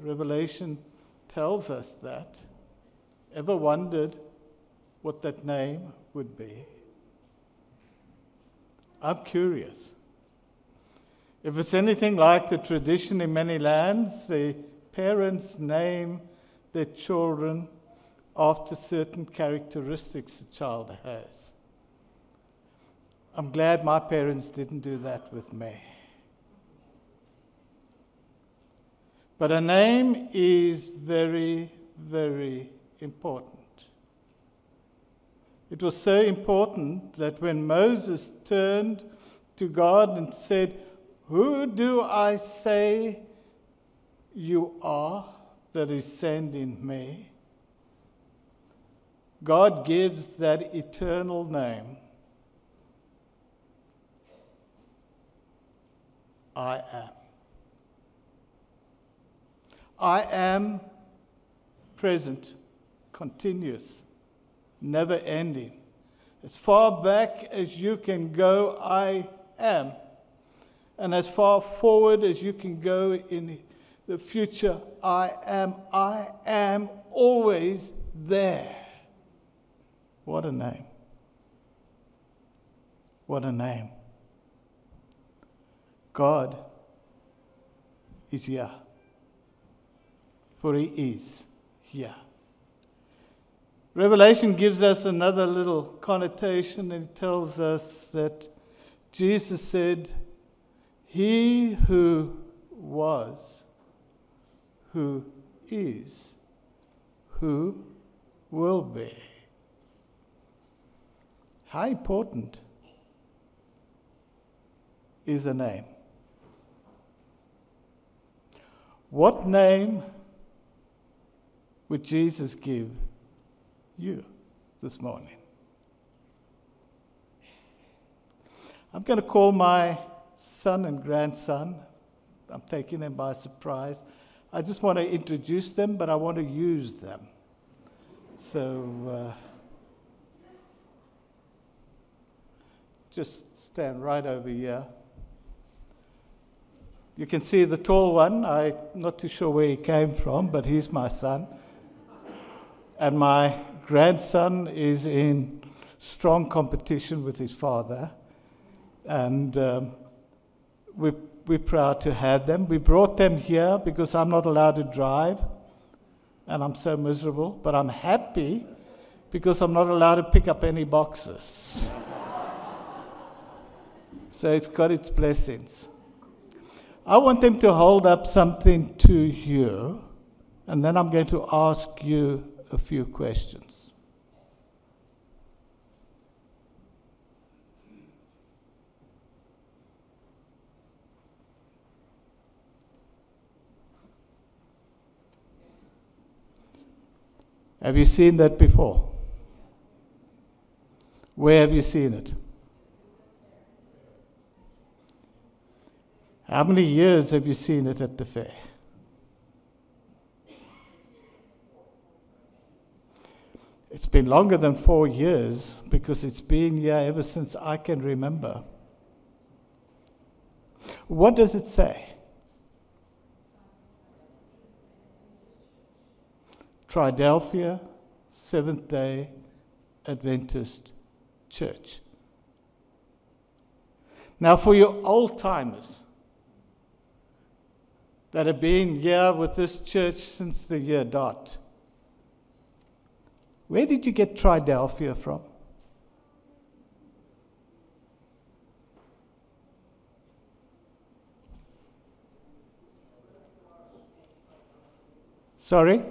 Revelation tells us that. Ever wondered what that name would be? I'm curious. If it's anything like the tradition in many lands, the parents name their children after certain characteristics a child has. I'm glad my parents didn't do that with me. But a name is very, very important. It was so important that when Moses turned to God and said, "Who do I say you are that is sending me?" God gives that eternal name, I am. I am present, continuous, never ending. As far back as you can go, I am. And as far forward as you can go in the future, I am. I am always there. What a name. What a name. God is here. For He is here. Revelation gives us another little connotation, and it tells us that Jesus said, "He who was, who is, who will be." How important is a name? What name would Jesus give you this morning? I'm going to call my son and grandson. I'm taking them by surprise. I just want to introduce them, but I want to use them. So just stand right over here. You can see the tall one. I'm not too sure where he came from, but he's my son. And my grandson is in strong competition with his father. And we're proud to have them. We brought them here because I'm not allowed to drive. And I'm so miserable. But I'm happy because I'm not allowed to pick up any boxes. So it's got its blessings. I want them to hold up something to you, and then I'm going to ask you a few questions. Have you seen that before? Where have you seen it? How many years have you seen it at the fair? It's been longer than 4 years because it's been here ever since I can remember. What does it say? Triadelphia Seventh-day Adventist Church. Now, for your old-timers that have been here with this church since the year dot, where did you get Triadelphia from? Sorry?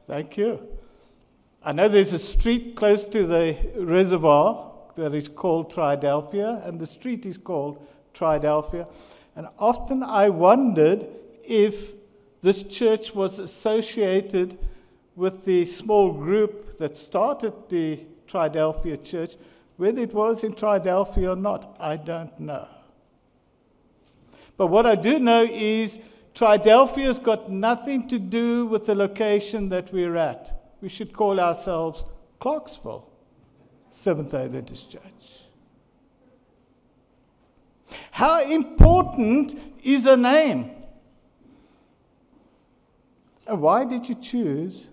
Thank you. I know there's a street close to the reservoir that is called Triadelphia, and the street is called Triadelphia. And often I wondered if this church was associated with the small group that started the Triadelphia church. Whether it was in Triadelphia or not, I don't know. But what I do know is Triadelphia's got nothing to do with the location that we're at. We should call ourselves Clarksville Seventh-day Adventist Church. How important is a name? And why did you choose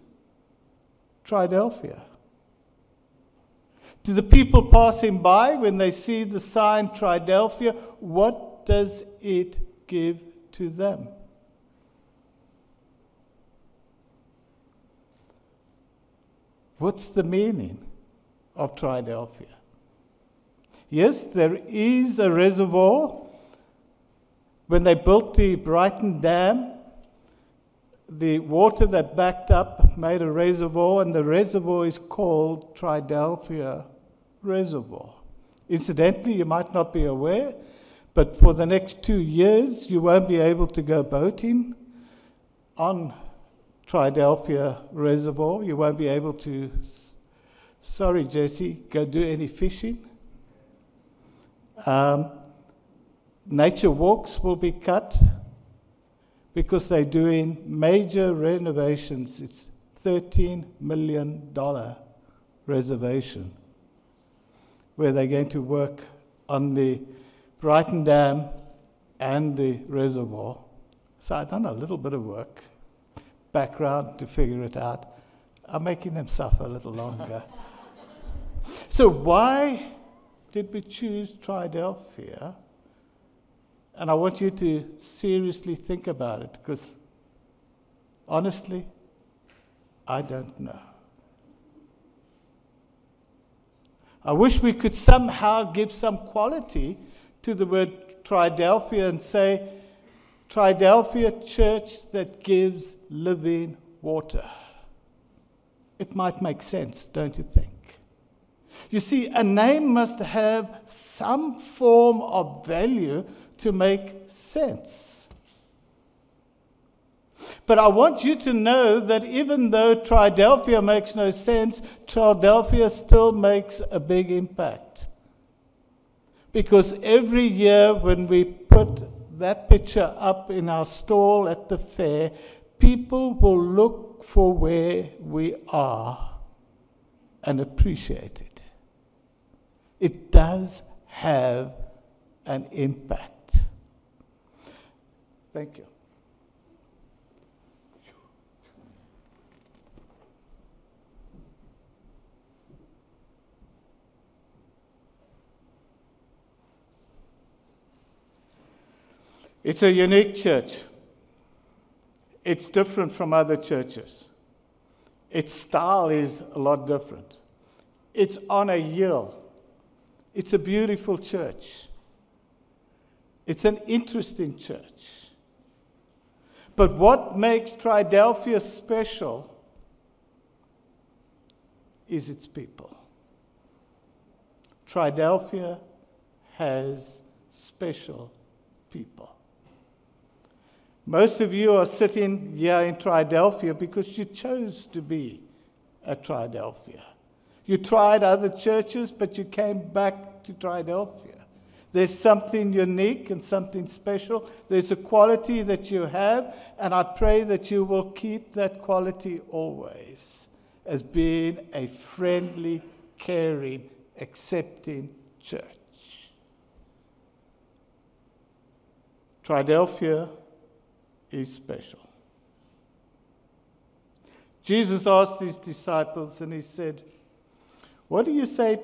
Triadelphia? To the people passing by, when they see the sign Triadelphia, what does it give to them? What's the meaning of Triadelphia? Yes, there is a reservoir. When they built the Brighton Dam, the water that backed up made a reservoir, and the reservoir is called Triadelphia Reservoir. Incidentally, you might not be aware, but for the next 2 years, you won't be able to go boating on Triadelphia Reservoir. You won't be able to, sorry Jesse, go do any fishing. Nature walks will be cut because they're doing major renovations. It's $13 million reservation where they're going to work on the Brighton Dam and the reservoir. So I've done a little bit of work, background to figure it out. I'm making them suffer a little longer. So why did we choose Triadelphia? And I want you to seriously think about it, because honestly, I don't know. I wish we could somehow give some quality to the word Triadelphia and say, Triadelphia church that gives living water. It might make sense, don't you think? You see, a name must have some form of value to make sense. But I want you to know that even though Triadelphia makes no sense, Triadelphia still makes a big impact. Because every year when we put that picture up in our stall at the fair, people will look for where we are and appreciate it. It does have an impact. Thank you. It's a unique church. It's different from other churches. Its style is a lot different. It's on a hill. It's a beautiful church. It's an interesting church. But what makes Triadelphia special is its people. Triadelphia has special people. Most of you are sitting here in Triadelphia because you chose to be at Triadelphia. You tried other churches, but you came back to Triadelphia. There's something unique and something special. There's a quality that you have, and I pray that you will keep that quality always as being a friendly, caring, accepting church. Triadelphia is special. Jesus asked his disciples, and he said, what do you say,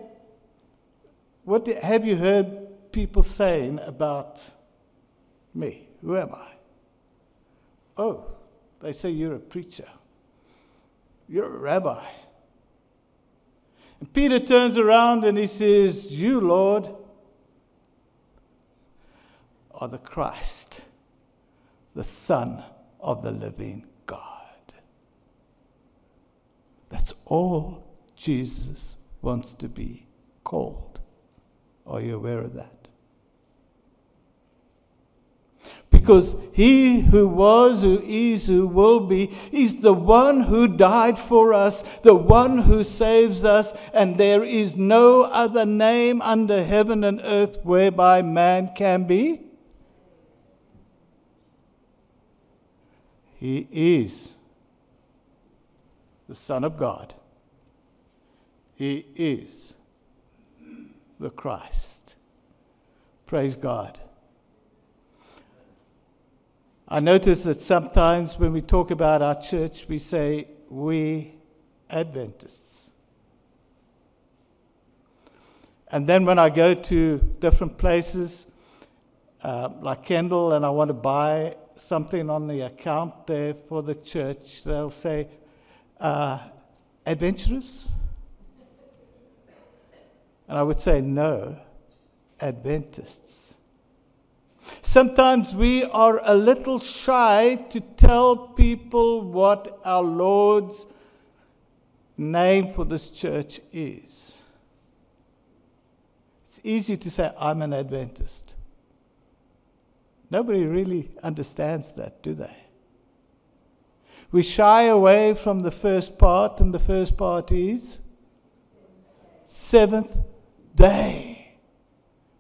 have you heard people saying about me? Who am I? Oh, they say you're a preacher. You're a rabbi. And Peter turns around and he says, you, Lord, are the Christ, the Son of the living God. That's all Jesus wants to be called. Are you aware of that? Because he who was, who is, who will be, is the one who died for us, the one who saves us, and there is no other name under heaven and earth whereby man can be. He is the Son of God. He is the Christ. Praise God. I notice that sometimes when we talk about our church, we say, we Adventists. And then when I go to different places, like Kendall, and I want to buy something on the account there for the church, they'll say, adventurous? And I would say, no, Adventists. Sometimes we are a little shy to tell people what our Lord's name for this church is. It's easy to say, I'm an Adventist. Nobody really understands that, do they? We shy away from the first part, and the first part is seventh day.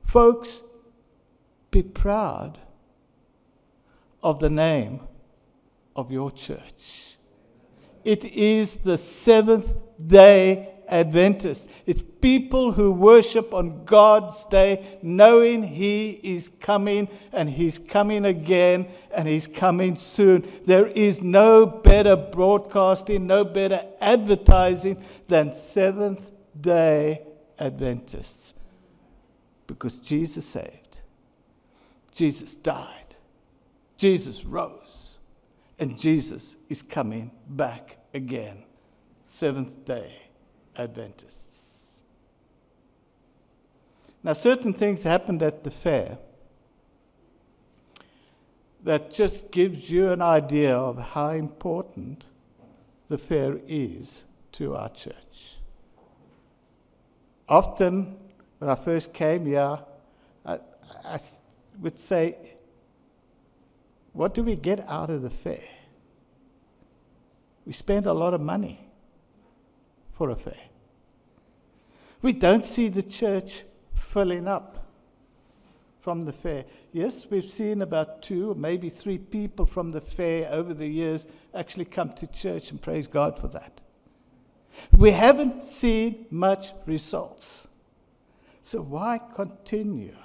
Folks, be proud of the name of your church. It is the Seventh-day Adventist. It's people who worship on God's day, knowing He is coming, and He's coming again, and He's coming soon. There is no better broadcasting, no better advertising than Seventh-day Adventists. Because Jesus saved, Jesus died, Jesus rose, and Jesus is coming back again. Seventh-day Adventists. Now, certain things happened at the fair that just gives you an idea of how important the fair is to our church. Often, when I first came here, I would say, what do we get out of the fair? We spend a lot of money for a fair. We don't see the church filling up from the fair. Yes, we've seen about 2 or maybe 3 people from the fair over the years actually come to church, and praise God for that. We haven't seen much results. So why continue?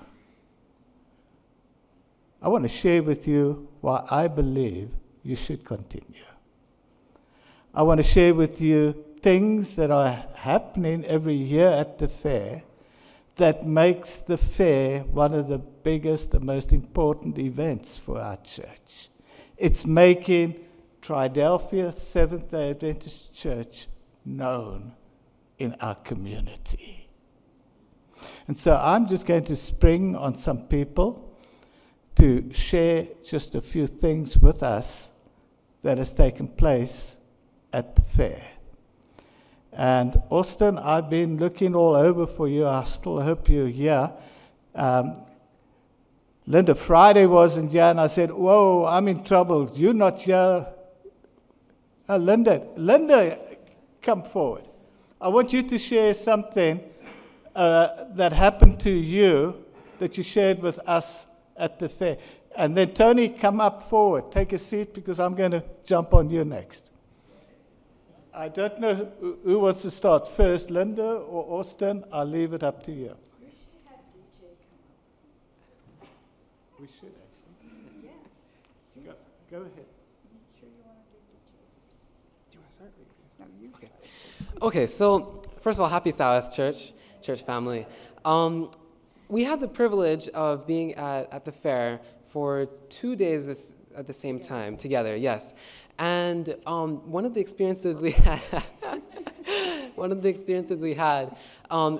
I want to share with you why I believe you should continue. I want to share with you things that are happening every year at the fair that makes the fair one of the biggest and most important events for our church. It's making Triadelphia Seventh-day Adventist Church known in our community. And so I'm just going to spring on some people to share just a few things with us that has taken place at the fair. And Austin, I've been looking all over for you. I still hope you're here. Linda Friday wasn't here, and I said, whoa, I'm in trouble. You're not here. Linda, come forward. I want you to share something that happened to you that you shared with us at the fair. And then Tony, come up forward. Take a seat, because I'm going to jump on you next. I don't know who wants to start first, Linda or Austin. I'll leave it up to you. We should have DJ come up. We should, actually. Yes. Go ahead. Sure you want to do DJ first? Do you want to start? No, you Okay. start. Okay, so first of all, happy Sabbath, church family. We had the privilege of being at the fair for 2 days at the same time together, yes. And one of the experiences we had,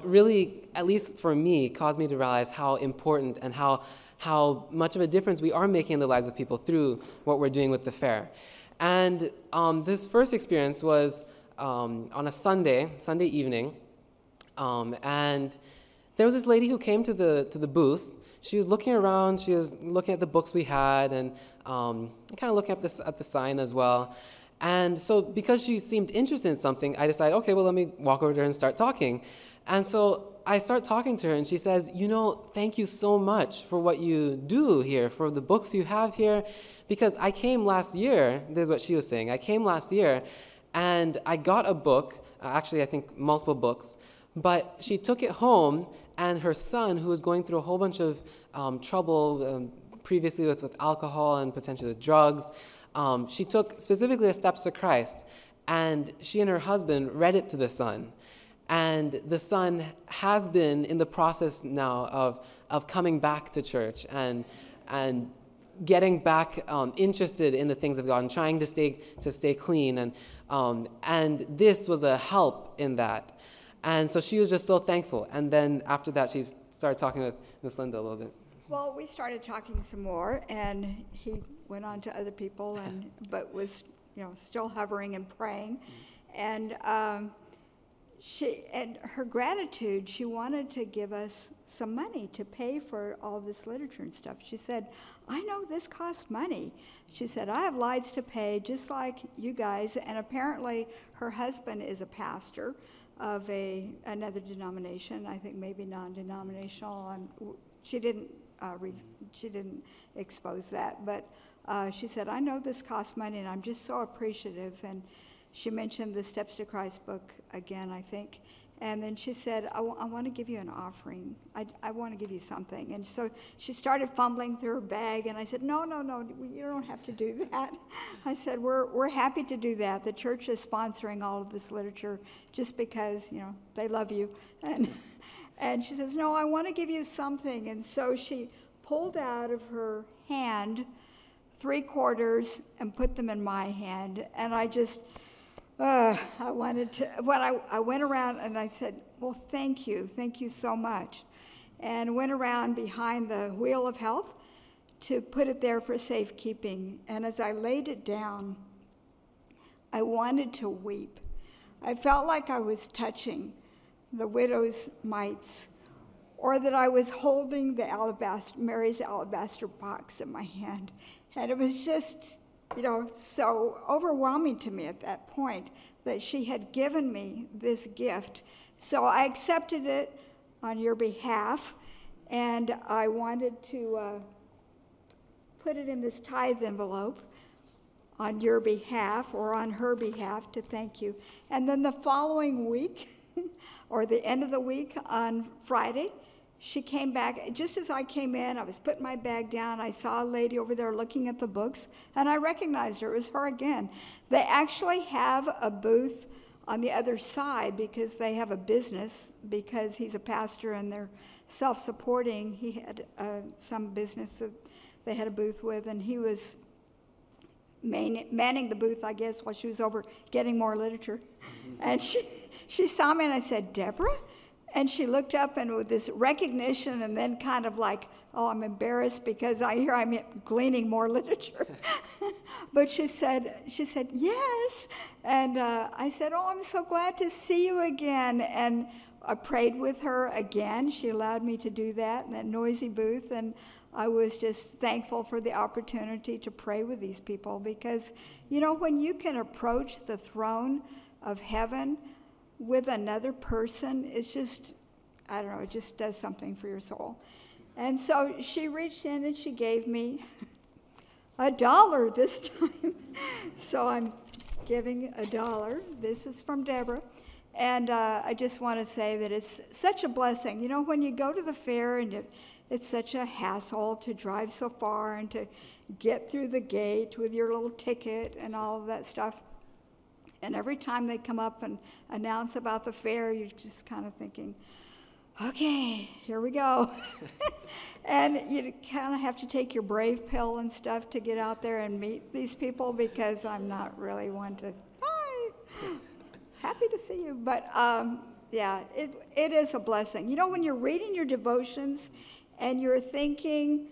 really, at least for me, caused me to realize how important and how much of a difference we are making in the lives of people through what we're doing with the fair. And this first experience was on a Sunday evening, and there was this lady who came to the booth. She was looking around. She was looking at the books we had, and kind of looking at the sign as well. And so, because she seemed interested in something, I decided, okay, well, let me walk over to her and start talking. And so I start talking to her, and she says, thank you so much for what you do here, for the books you have here, because I came last year. This is what she was saying. I came last year, and I got a book. Actually, I think multiple books. But she took it home, and her son, who was going through a whole bunch of trouble, previously with alcohol and potentially with drugs. She took specifically the Steps to Christ, and she and her husband read it to the son. And the son has been in the process now of coming back to church and getting back interested in the things of God and trying to stay clean. And this was a help in that. And so she was just so thankful. And then after that, she started talking with Miss Linda a little bit. Well, we started talking some more, and he went on to other people, but was, still hovering and praying. And her gratitude, she wanted to give us some money to pay for all this literature and stuff. She said, I know this costs money. She said, I have lives to pay just like you guys. And apparently her husband is a pastor of another denomination, I think maybe non-denominational. She didn't expose that, but she said, I know this costs money, and I'm just so appreciative. And she mentioned the Steps to Christ book again, I think. And then she said, I want to give you an offering. I want to give you something. And so she started fumbling through her bag, and I said, no, you don't have to do that. I said, we're happy to do that. The church is sponsoring all of this literature just because, they love you. And she says, no, I want to give you something. And so she pulled out of her hand 3 quarters and put them in my hand. And I just... I wanted to, when I went around and I said, well, thank you so much. And went around behind the wheel of health to put it there for safekeeping. And as I laid it down, I wanted to weep. I felt like I was touching the widow's mites, or that I was holding Mary's alabaster box in my hand. And it was just... so overwhelming to me at that point that she had given me this gift. So I accepted it on your behalf, and I wanted to put it in this tithe envelope on your behalf or on her behalf to thank you. And then the following week, or the end of the week on Friday, she came back. Just as I came in, I was putting my bag down. I saw a lady over there looking at the books, and I recognized her. It was her again. They actually have a booth on the other side because they have a business, because he's a pastor and they're self-supporting. He had some business that they had a booth with, and he was manning the booth, I guess, while she was over getting more literature. And she saw me, and I said, Deborah? And she looked up, and with this recognition, and then kind of like, oh, I'm embarrassed because I'm gleaning more literature. But she said, yes. And I said, oh, I'm so glad to see you again. And I prayed with her again. She allowed me to do that in that noisy booth. And I was just thankful for the opportunity to pray with these people, because, when you can approach the throne of heaven with another person, it's just, I don't know, it just does something for your soul. And so she reached in and she gave me $1 this time. So I'm giving $1. This is from Deborah. And I just want to say that it's such a blessing. When you go to the fair, and it's such a hassle to drive so far and to get through the gate with your little ticket and all of that stuff. And every time they come up and announce about the fair, you're just kind of thinking, okay, here we go. And you kind of have to take your brave pill and stuff to get out there and meet these people, because I'm not really one to, hi, happy to see you. But yeah, it is a blessing. When you're reading your devotions and you're thinking,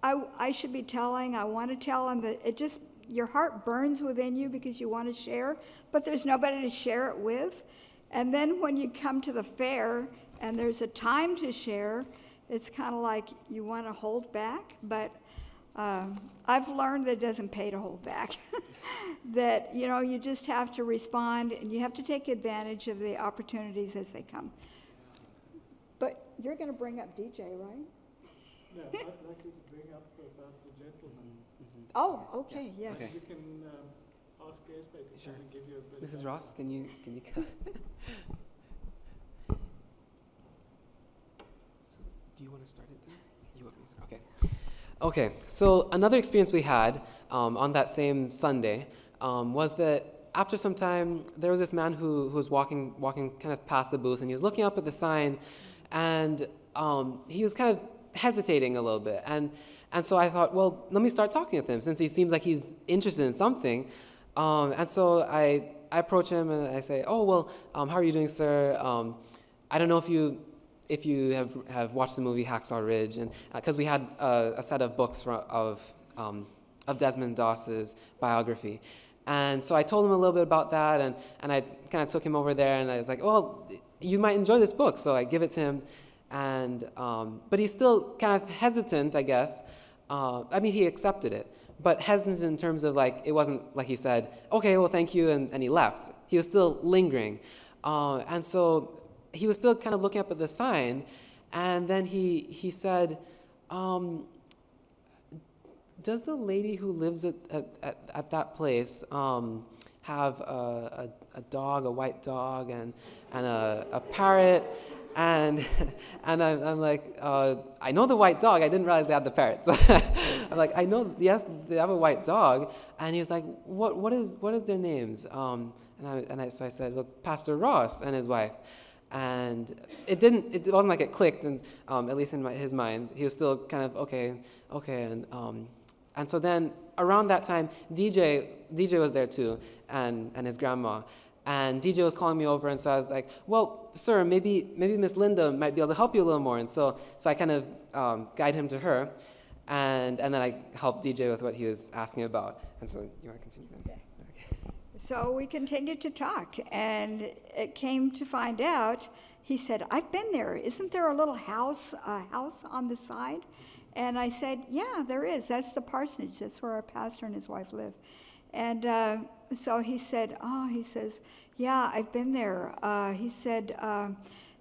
I should be telling, I want to tell, and your heart burns within you because you want to share, but there's nobody to share it with. And then when you come to the fair and there's a time to share, it's kind of like you want to hold back. But I've learned that it doesn't pay to hold back. That, you just have to respond, and you have to take advantage of the opportunities as they come. But you're going to bring up DJ, right? No, I'd like you to bring up about the gentleman. Oh, okay, yes. Okay. You can ask Gaspar to Sure. come and give you a bit. Mrs. Ross, can you come? So, do you want to start it then? You want me to start? Okay. Okay, so another experience we had on that same Sunday was that after some time, there was this man who was walking kind of past the booth, and he was looking up at the sign, and he was kind of hesitating a little bit. And so I thought, well, let me start talking with him, since he seems like he's interested in something. And so I approach him, and I say, oh, well, how are you doing, sir? I don't know if you have watched the movie Hacksaw Ridge, and because we had a set of books of Desmond Doss's biography. And so I told him a little bit about that, and I kind of took him over there, and I was like, well, you might enjoy this book, so I give it to him. And but he's still kind of hesitant, I guess. I mean, he accepted it, but hesitant in terms of, like, it wasn't like he said, okay, well, thank you, and he left. He was still lingering. And so he was still kind of looking up at the sign, and then he said, does the lady who lives at that place have a dog, a white dog, and a parrot? And I'm like, I know the white dog. I didn't realize they had the parrot. So I'm like, I know, yes, they have a white dog. And he was like, what are their names? So I said, well, Pastor Ross and his wife. And it wasn't like it clicked, and at least in his mind, he was still kind of okay, and so then around that time, DJ was there too, and his grandma, and DJ was calling me over, and so I was like, well, sir, maybe Miss Linda might be able to help you a little more, and so I kind of guide him to her, and then I helped DJ with what he was asking about, and so you want to continue then? Okay. So we continued to talk, and it came to find out, he said, I've been there. Isn't there a little house on the side? And I said, yeah, there is. That's the parsonage. That's where our pastor and his wife live. And so he said, he says, yeah, I've been there. He said,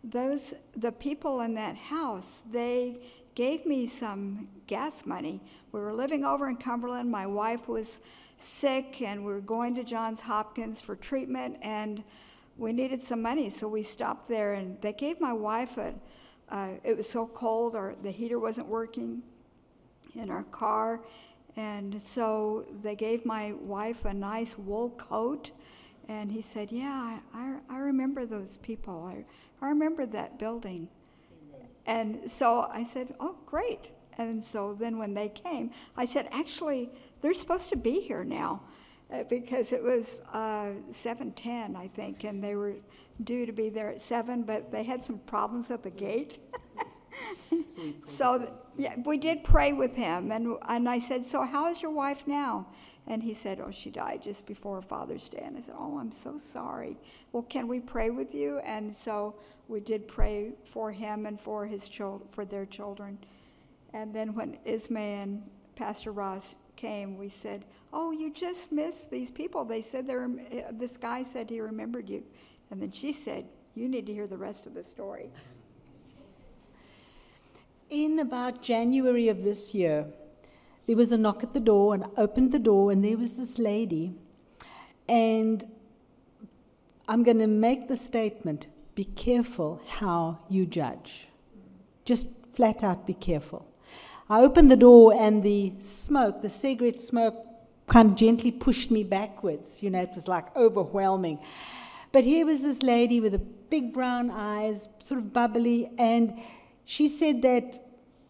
the people in that house, they gave me some gas money. We were living over in Cumberland. My wife was sick, and we were going to Johns Hopkins for treatment, and we needed some money, so we stopped there, and they gave my wife it was so cold, the heater wasn't working in our car, and so they gave my wife a nice wool coat, and he said, yeah, I remember those people. I remember that building. And so I said, oh, great. And so then when they came, I said, actually, they're supposed to be here now because it was 7:10, I think, and they were due to be there at 7, but they had some problems at the gate. So we did pray with him, and I said, so how is your wife now? And he said, oh, she died just before Father's Day. And I said, oh, I'm so sorry. Well, can we pray with you? And so we did pray for him and for for their children. And then when Ismay and Pastor Ross came, we said, oh, you just missed these people. They said this guy said he remembered you. And then she said, you need to hear the rest of the story. In about January of this year, there was a knock at the door, and I opened the door, and there was this lady. And I'm going to make the statement, be careful how you judge. Just flat out be careful. I opened the door, and the smoke, the cigarette smoke, kind of gently pushed me backwards. You know, it was like overwhelming. But here was this lady with the big brown eyes, sort of bubbly, and she said that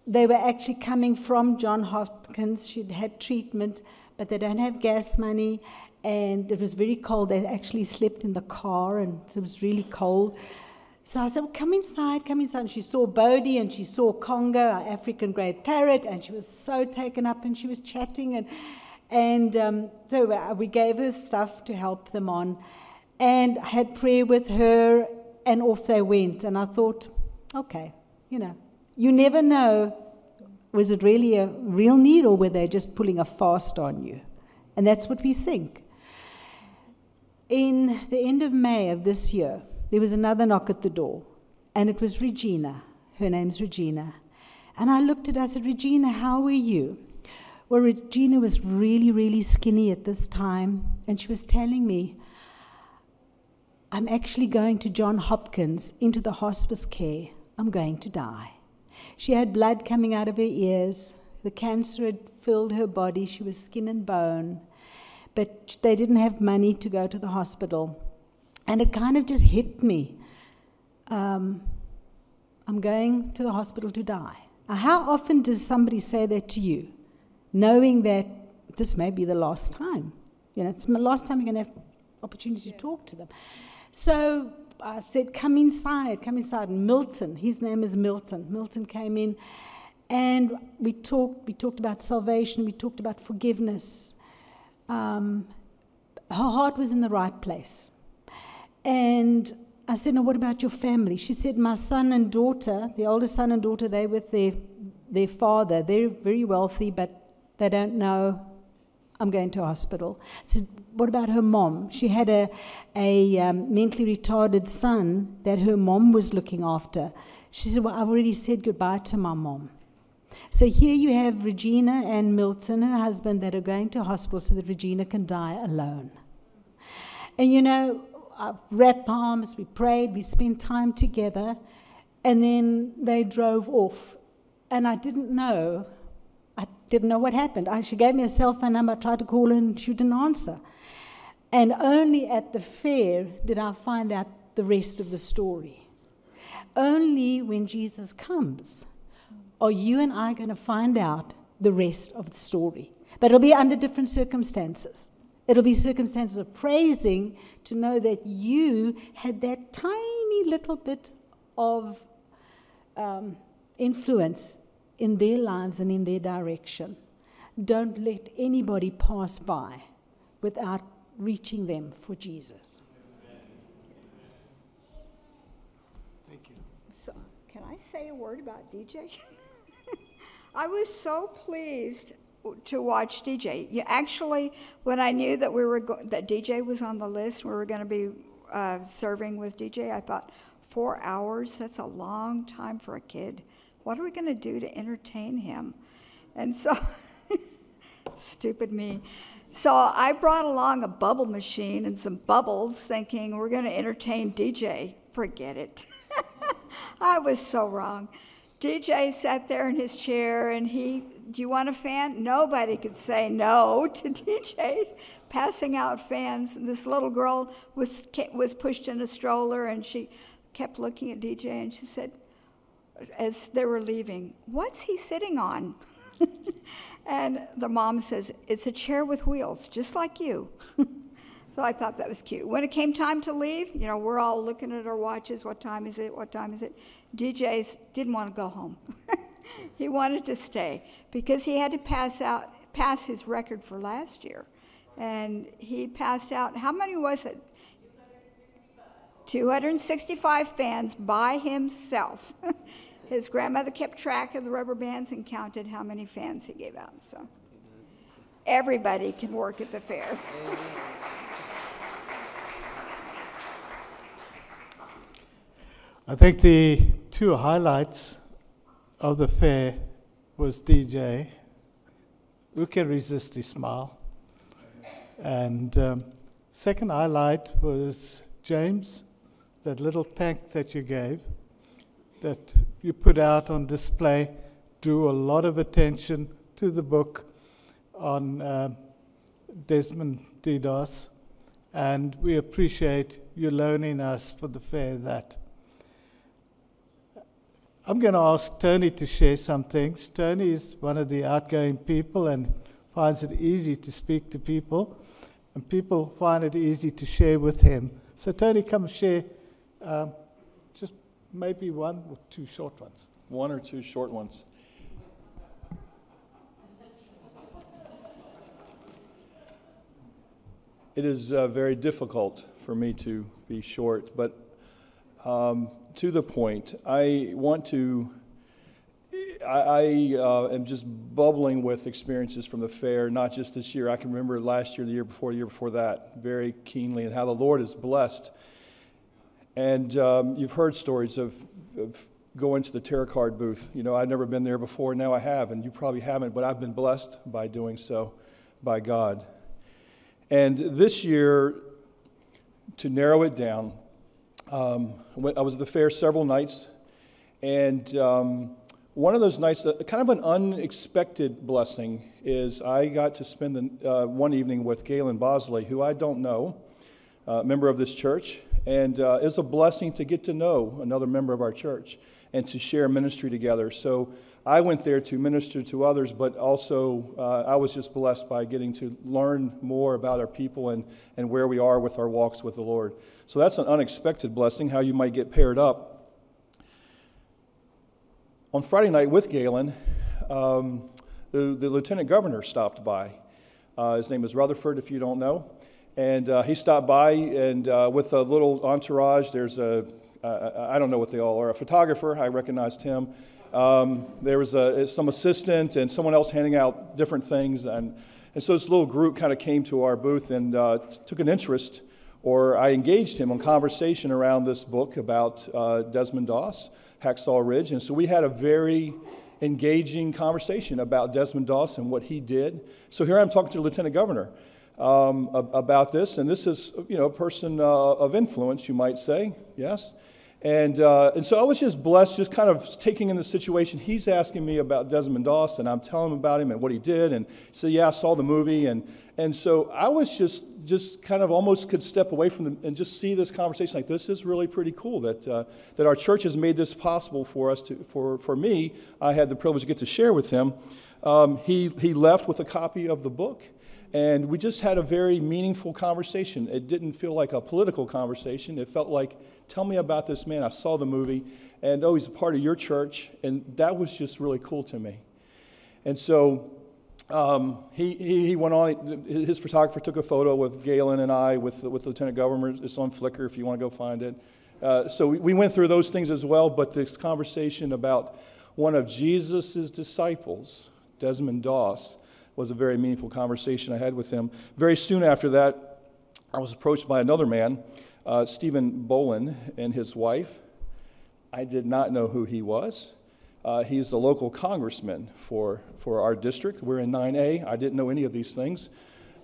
they were actually coming from Johns Hopkins. She'd had treatment, but they don't have gas money, and it was very cold. They actually slept in the car, and it was really cold. So I said, well, come inside, come inside. And she saw Bodie, and she saw Congo, our African grey parrot, and she was so taken up, and she was chatting. So we gave her stuff to help them on, and I had prayer with her, and off they went. And I thought, okay, you know, you never know, was it really a real need, or were they just pulling a fast on you? And that's what we think. In the end of May of this year, there was another knock at the door, and it was Regina. Her name's Regina. And I looked at her, I said, Regina, how are you? Well, Regina was really, really skinny at this time, and she was telling me, I'm actually going to Johns Hopkins into the hospice care. I'm going to die. She had blood coming out of her ears. The cancer had filled her body. She was skin and bone. But they didn't have money to go to the hospital. And it kind of just hit me. I'm going to the hospital to die. How often does somebody say that to you, knowing that this may be the last time? You know, it's the last time you're going to have opportunity to talk to them. So I said, come inside. And Milton, his name is Milton. Milton came in, and we talked about salvation. We talked about forgiveness. Her heart was in the right place. And I said, now what about your family? She said, my son and daughter, the oldest son and daughter, they're with their father. They're very wealthy, but they don't know I'm going to a hospital. I said, what about her mom? She had a mentally retarded son that her mom was looking after. She said, well, I've already said goodbye to my mom. So here you have Regina and Milton, her husband, that are going to hospital so that Regina can die alone. And you know, I wrapped arms, we prayed, we spent time together, and then they drove off. And I didn't know what happened. She gave me a cell phone number, I tried to call her, and she didn't answer. And only at the fair did I find out the rest of the story. Only when Jesus comes are you and I going to find out the rest of the story. But it'll be under different circumstances. It'll be circumstances of praising to know that you had that tiny little bit of influence in their lives and in their direction. Don't let anybody pass by without reaching them for Jesus. Thank you. So, can I say a word about DJ? I was so pleased to watch DJ. Actually, when I knew that that DJ was on the list, we were going to be serving with DJ, I thought, 4 hours, that's a long time for a kid. What are we going to do to entertain him? And so, stupid me. So I brought along a bubble machine and some bubbles, thinking we're going to entertain DJ. Forget it. I was so wrong. DJ sat there in his chair, and do you want a fan? Nobody could say no to DJ passing out fans. And this little girl was pushed in a stroller, and she kept looking at DJ, and she said, as they were leaving, what's he sitting on? And the mom says, it's a chair with wheels, just like you. So I thought that was cute. When it came time to leave, you know, we're all looking at our watches. What time is it? What time is it? DJ didn't want to go home. He wanted to stay because he had to pass his record for last year. And he passed out, how many was it? 265 fans by himself. His grandmother kept track of the rubber bands and counted how many fans he gave out. So everybody can work at the fair. I think the two highlights of the fair was DJ. Who can resist his smile? And second highlight was James, that little tank that you gave, that you put out on display, drew a lot of attention to the book on Desmond Didas, and we appreciate you loaning us for the fair that. I'm going to ask Tony to share some things. Tony is one of the outgoing people and finds it easy to speak to people, and people find it easy to share with him. So Tony, come share just maybe one or two short ones. One or two short ones. It is very difficult for me to be short, but to the point. I am just bubbling with experiences from the fair, not just this year. I can remember last year, the year before that, very keenly, and how the Lord is blessed. And you've heard stories of going to the tarot card booth. You know, I've never been there before, now I have, and you probably haven't, but I've been blessed by doing so, by God. And this year, to narrow it down, I was at the fair several nights, and one of those nights, kind of an unexpected blessing, is I got to spend one evening with Galen Bosley, who I don't know, a member of this church, and it's a blessing to get to know another member of our church and to share ministry together. So I went there to minister to others, but also I was just blessed by getting to learn more about our people and where we are with our walks with the Lord. So that's an unexpected blessing, how you might get paired up. On Friday night with Galen, the lieutenant governor stopped by. His name is Rutherford, if you don't know. And he stopped by, and with a little entourage, there's I don't know what they all are, a photographer, I recognized him. There was some assistant and someone else handing out different things. And so this little group kind of came to our booth and took an interest, or I engaged him in conversation around this book about Desmond Doss, Hacksaw Ridge. And so we had a very engaging conversation about Desmond Doss and what he did. So here I'm talking to the lieutenant governor about this, and this is, a person of influence, you might say, yes. And so I was just blessed, just kind of taking in the situation. He's asking me about Desmond Doss, and I'm telling him about him and what he did, and so yeah, I saw the movie, and so I was just kind of almost could step away from them and just see this conversation like this is really pretty cool that our church has made this possible for us for me. I had the privilege to get to share with him. He left with a copy of the book. And we just had a very meaningful conversation. It didn't feel like a political conversation. It felt like, tell me about this man. I saw the movie, and he's a part of your church, and that was just really cool to me. And so he went on. His photographer took a photo with Galen and I with Lieutenant Governor. It's on Flickr if you want to go find it. So we went through those things as well, but this conversation about one of Jesus' disciples, Desmond Doss, was a very meaningful conversation I had with him. Very soon after that, I was approached by another man, Stephen Bolin, and his wife. I did not know who he was. He's the local congressman for our district. We're in 9A. I didn't know any of these things.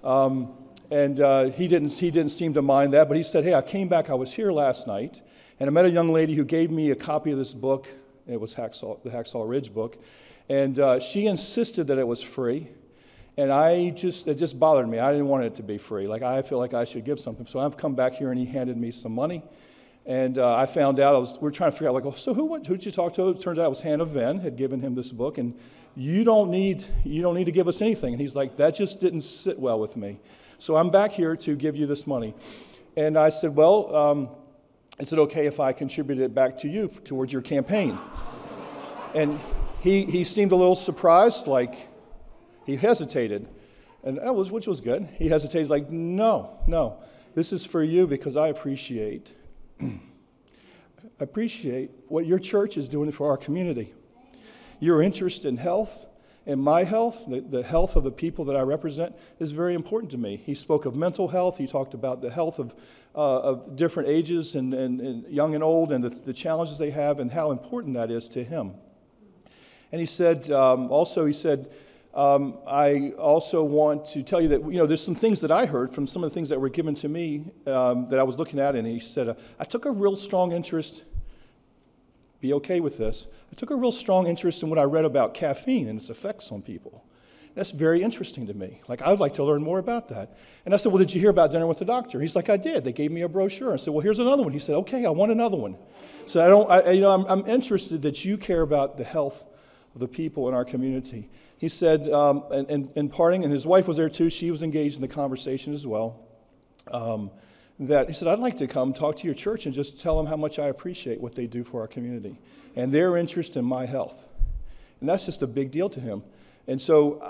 He didn't seem to mind that, but he said, hey, I came back, I was here last night, and I met a young lady who gave me a copy of this book. It was the Hacksaw Ridge book, and she insisted that it was free. And it just bothered me. I didn't want it to be free. Like, I feel like I should give something. So I've come back here, and he handed me some money. And I found out, we're trying to figure out, so who'd you talk to? It turns out it was Hannah Venn had given him this book. And you don't need to give us anything. And he's like, that just didn't sit well with me. So I'm back here to give you this money. And I said, is it okay if I contribute it back to you towards your campaign? And he seemed a little surprised, like, he hesitated, which was good. He hesitated, he's like, no, this is for you because I appreciate what your church is doing for our community. Your interest in health and my health, the health of the people that I represent, is very important to me. He spoke of mental health. He talked about the health of different ages and young and old, and the challenges they have and how important that is to him. And he said, I also want to tell you that, there's some things that I heard from some of the things that were given to me that I was looking at, and he said, I took a real strong interest, be okay with this, I took a real strong interest in what I read about caffeine and its effects on people. That's very interesting to me. Like, I would like to learn more about that. And I said, well, did you hear about Dinner with the Doctor? He's like, I did. They gave me a brochure. I said, well, here's another one. He said, okay, I want another one. So I'm interested that you care about the health of the people in our community. He said, in parting, and his wife was there too, she was engaged in the conversation as well, that he said, I'd like to come talk to your church and just tell them how much I appreciate what they do for our community and their interest in my health. And that's just a big deal to him. And so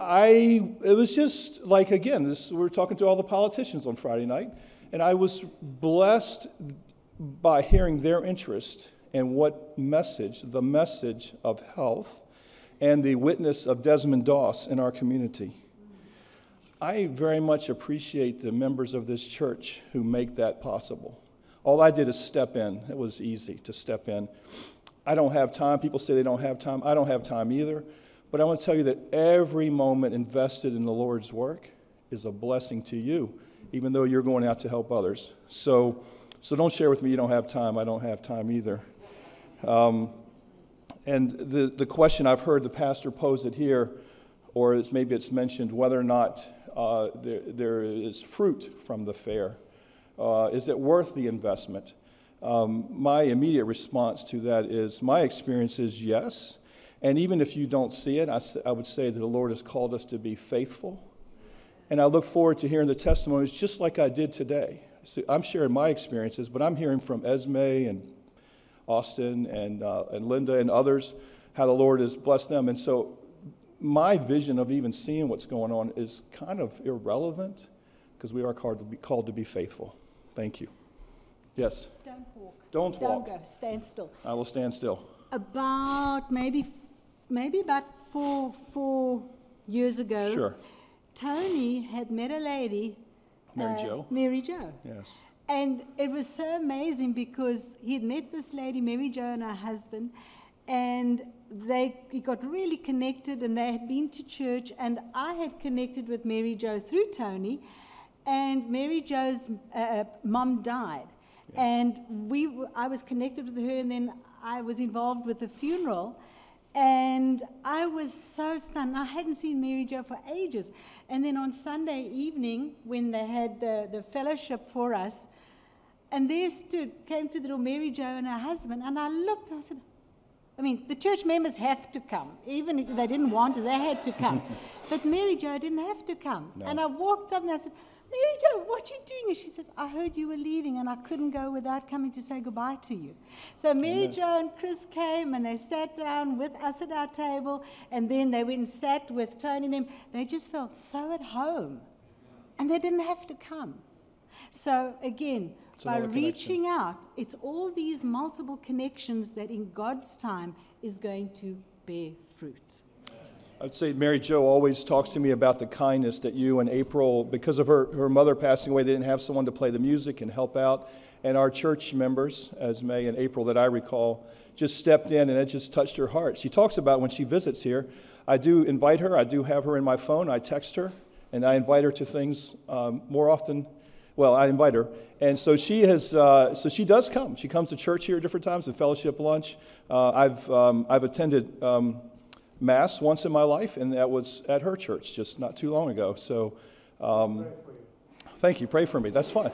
it was just like, again, we're talking to all the politicians on Friday night, and I was blessed by hearing their interest in the message of health and the witness of Desmond Doss in our community. I very much appreciate the members of this church who make that possible. All I did is step in. It was easy to step in. I don't have time. People say they don't have time. I don't have time either. But I want to tell you that every moment invested in the Lord's work is a blessing to you, even though you're going out to help others. So don't share with me you don't have time. I don't have time either. And the question I've heard the pastor pose it here, or maybe it's mentioned whether or not there is fruit from the fair. Is it worth the investment? My immediate response to that is, my experience is yes. And even if you don't see it, I would say that the Lord has called us to be faithful. And I look forward to hearing the testimonies just like I did today. So I'm sharing my experiences, but I'm hearing from Esme and Austin and Linda and others how the Lord has blessed them. And so my vision of even seeing what's going on is kind of irrelevant because we are called to be faithful. Thank you. Yes? Don't walk. Don't walk. Don't go. Stand still. I will stand still. About maybe about four years ago, Sure. Tony had met a lady, Mary Jo. Mary Jo. Yes. And it was so amazing because he had met this lady, Mary Jo, and her husband, and he got really connected, and they had been to church, and I had connected with Mary Jo through Tony, and Mary Jo's mom died. Yes. And I was connected with her, and then I was involved with the funeral, and I was so stunned. I hadn't seen Mary Jo for ages. And then on Sunday evening, when they had the fellowship for us, and there came to the door Mary Jo and her husband, and I looked, and I said, the church members have to come. Even if they didn't want to, they had to come. But Mary Jo didn't have to come. No. And I walked up and I said, Mary Jo, what are you doing? And she says, I heard you were leaving and I couldn't go without coming to say goodbye to you. So Mary Jo and Chris came and they sat down with us at our table, and then they went and sat with Tony and them. They just felt so at home, and they didn't have to come. So again, by reaching out, it's all these multiple connections that in God's time is going to bear fruit. I'd say Mary Jo always talks to me about the kindness that you and April, because of her mother passing away, they didn't have someone to play the music and help out. And our church members, Esme and April that I recall, just stepped in, and it just touched her heart. She talks about when she visits here, I do invite her, I do have her in my phone, I text her, and I invite her to things more often. Well, I invite her. And so she does come. She comes to church here at different times, and fellowship lunch. I've attended Mass once in my life, and that was at her church just not too long ago. So thank you. Pray for me. That's fine.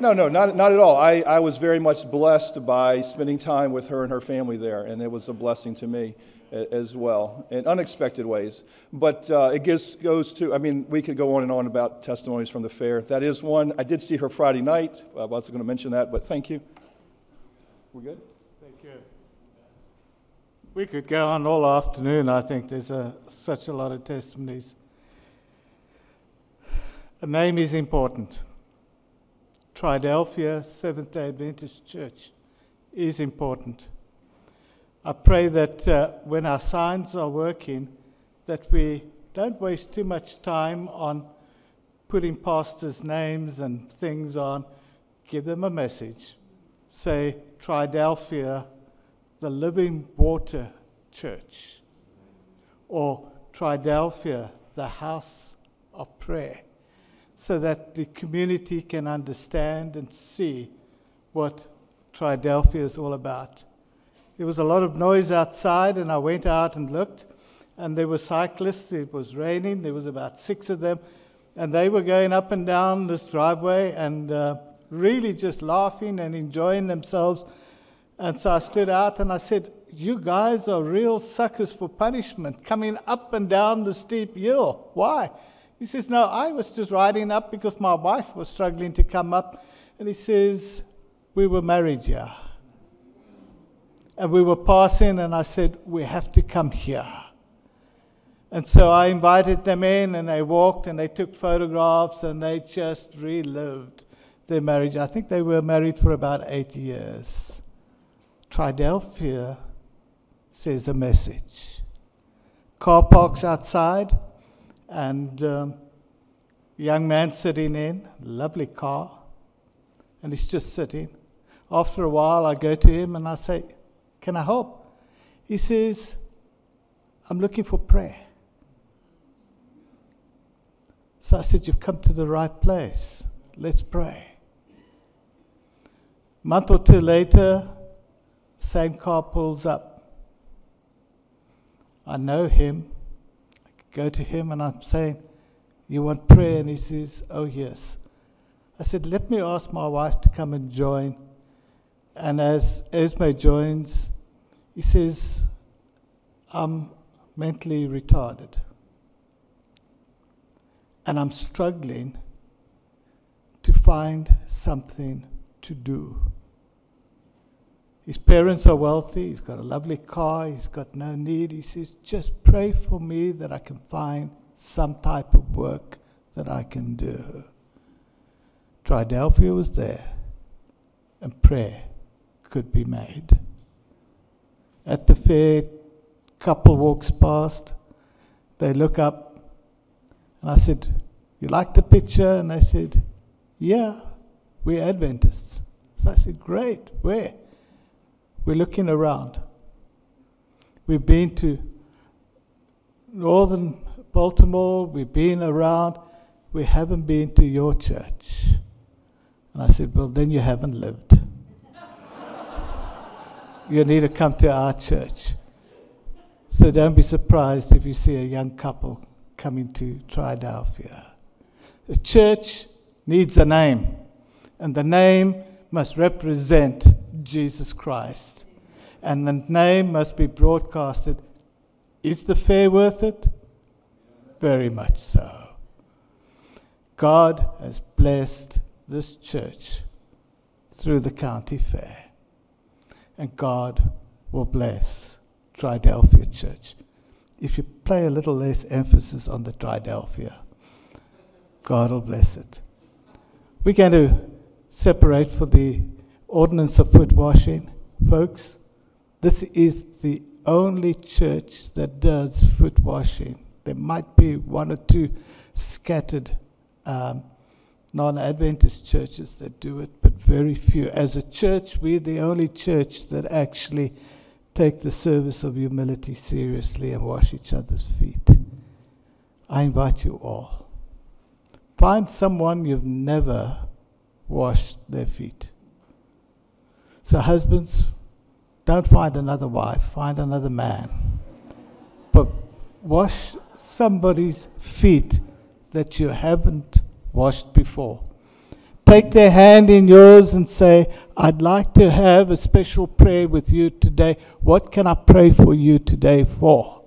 No, not at all. I was very much blessed by spending time with her and her family there, and it was a blessing to me as well in unexpected ways. But it goes to, we could go on and on about testimonies from the fair. That is one. I did see her Friday night. I wasn't going to mention that, but thank you. We're good? Thank you. We could go on all afternoon. I think there's such a lot of testimonies. A name is important. Triadelphia Seventh-day Adventist Church is important. I pray that when our signs are working, that we don't waste too much time on putting pastors' names and things on. Give them a message. Say, Triadelphia, the Living Water Church, or Triadelphia, the House of Prayer, so that the community can understand and see what Triadelphia is all about. There was a lot of noise outside, and I went out and looked, and there were cyclists. It was raining. There was about 6 of them, and they were going up and down this driveway and really just laughing and enjoying themselves. And so I stood out and I said, you guys are real suckers for punishment, coming up and down the steep hill. Why? He says, no, I was just riding up because my wife was struggling to come up. And he says, we were married here. And we were passing, and I said, we have to come here. And so I invited them in, and they walked, and they took photographs, and they just relived their marriage. I think they were married for about 8 years. Triadelphia says a message. Car parks outside, and young man sitting in, lovely car, and he's just sitting. After a while, I go to him and I say, can I help? He says, I'm looking for prayer. So I said, you've come to the right place. Let's pray. A month or two later, same car pulls up. I know him. I go to him and I'm saying, you want prayer? And he says, oh yes. I said, let me ask my wife to come and join. And as Esme joins, he says, I'm mentally retarded. And I'm struggling to find something to do. His parents are wealthy, he's got a lovely car, he's got no need. He says, just pray for me that I can find some type of work that I can do. Triadelphia was there, and prayer could be made. At the fair, couple walks past, they look up, and I said, you like the picture? And they said, yeah, we're Adventists. So I said, great, where? We're looking around. We've been to northern Baltimore, we've been around, we haven't been to your church. And I said, well, then you haven't lived. You need to come to our church. So don't be surprised if you see a young couple coming to Triadelphia. The church needs a name, and the name must represent Jesus Christ. And the name must be broadcasted. Is the fair worth it? Very much so. God has blessed this church through the county fair. And God will bless Triadelphia Church. If you play a little less emphasis on the Triadelphia, God will bless it. We're going to separate for the ordinance of foot washing. Folks, this is the only church that does foot washing. There might be one or two scattered non-Adventist churches that do it, but very few. As a church, we're the only church that actually take the service of humility seriously and wash each other's feet. I invite you all. Find someone you've never washed their feet. So husbands, don't find another wife, find another man. But wash somebody's feet that you haven't washed before. Take their hand in yours and say, I'd like to have a special prayer with you today. What can I pray for you today for?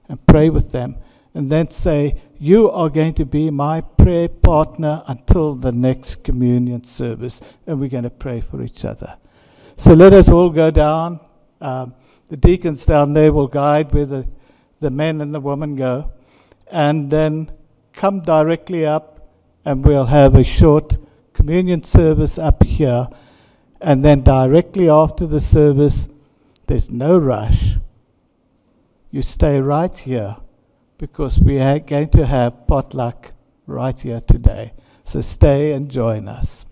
And pray with them. And then say, you are going to be my prayer partner until the next communion service. And we're going to pray for each other. So let us all go down. The deacons down there will guide where the men and the women go. And then come directly up and we'll have a short communion service up here. And then directly after the service, there's no rush. You stay right here because we are going to have potluck right here today. So stay and join us.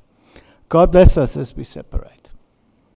God bless us as we separate.